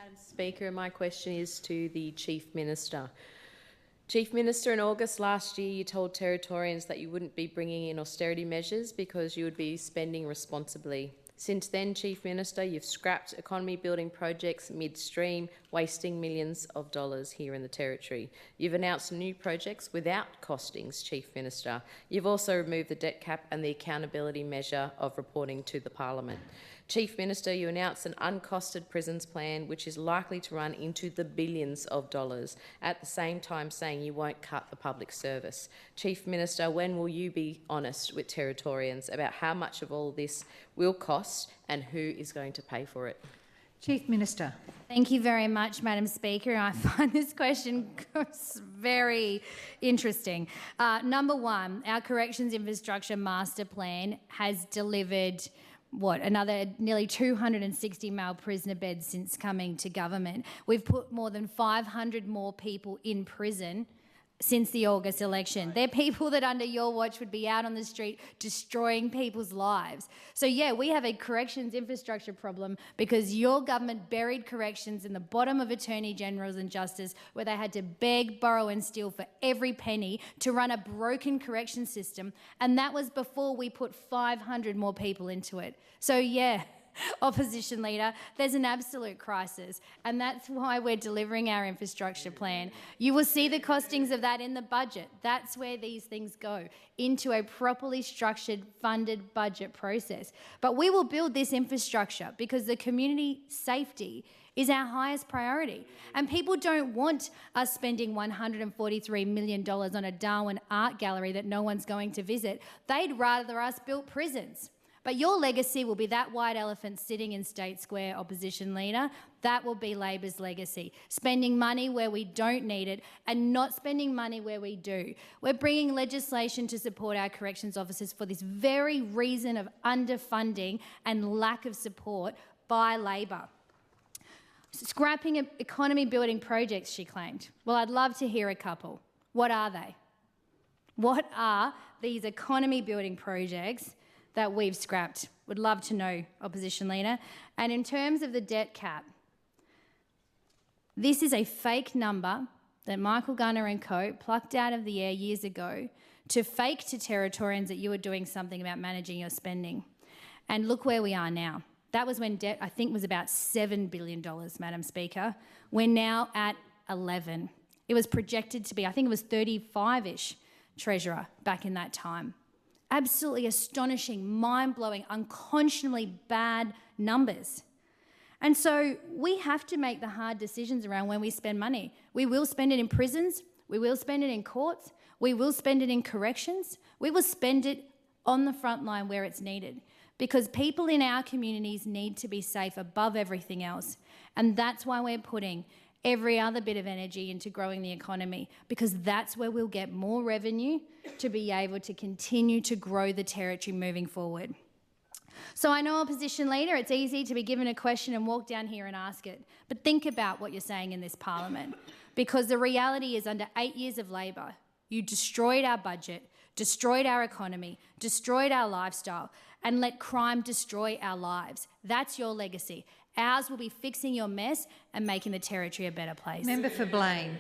Madam Speaker, my question is to the Chief Minister. Chief Minister, in August last year, you told Territorians that you wouldn't be bringing in austerity measures because you would be spending responsibly. Since then, Chief Minister, you've scrapped economy-building projects midstream, wasting millions of dollars here in the Territory. You've announced new projects without costings, Chief Minister. You've also removed the debt cap and the accountability measure of reporting to the Parliament. Chief Minister, you announced an uncosted prisons plan which is likely to run into the billions of dollars, at the same time saying you won't cut the public service. Chief Minister, when will you be honest with Territorians about how much of all this will cost and who is going to pay for it? Chief Minister. Thank you very much, Madam Speaker. I find this question very interesting. Number one, our Corrections Infrastructure Master Plan has delivered another nearly 260 male prisoner beds since coming to government. We've put more than 500 more people in prison since the August election. They're people that under your watch would be out on the street destroying people's lives. So yeah, we have a corrections infrastructure problem because your government buried corrections in the bottom of Attorney Generals and Justice, where they had to beg, borrow and steal for every penny to run a broken correction system. And that was before we put 500 more people into it. So yeah, Opposition Leader, there's an absolute crisis, and that's why we're delivering our infrastructure plan. You will see the costings of that in the budget. That's where these things go, into a properly structured, funded budget process. But we will build this infrastructure because the community safety is our highest priority. And people don't want us spending $143 million on a Darwin art gallery that no one's going to visit. They'd rather us build prisons. But your legacy will be that white elephant sitting in State Square, Opposition Leader. That will be Labor's legacy, spending money where we don't need it and not spending money where we do. We're bringing legislation to support our corrections officers for this very reason of underfunding and lack of support by Labor. Scrapping economy-building projects, she claimed. Well, I'd love to hear a couple. What are they? What are these economy-building projects that we've scrapped? Would love to know, Opposition Leader. And in terms of the debt cap, this is a fake number that Michael Gunner and co plucked out of the air years ago to fake to Territorians that you were doing something about managing your spending. And look where we are now. That was when debt, I think, was about $7 billion, Madam Speaker. We're now at 11. It was projected to be, I think it was 35-ish, Treasurer, back in that time. Absolutely astonishing, mind-blowing, unconscionably bad numbers. And so we have to make the hard decisions around when we spend money. We will spend it in prisons, we will spend it in courts, we will spend it in corrections, we will spend it on the front line where it's needed, because people in our communities need to be safe above everything else. And that's why we're putting every other bit of energy into growing the economy, because that's where we'll get more revenue to be able to continue to grow the Territory moving forward. So I know, Opposition Leader, it's easy to be given a question and walk down here and ask it, but think about what you're saying in this Parliament, because the reality is under 8 years of Labor, you destroyed our budget, destroyed our economy, destroyed our lifestyle, and let crime destroy our lives. That's your legacy. Ours will be fixing your mess and making the Territory a better place. Member for Blaine.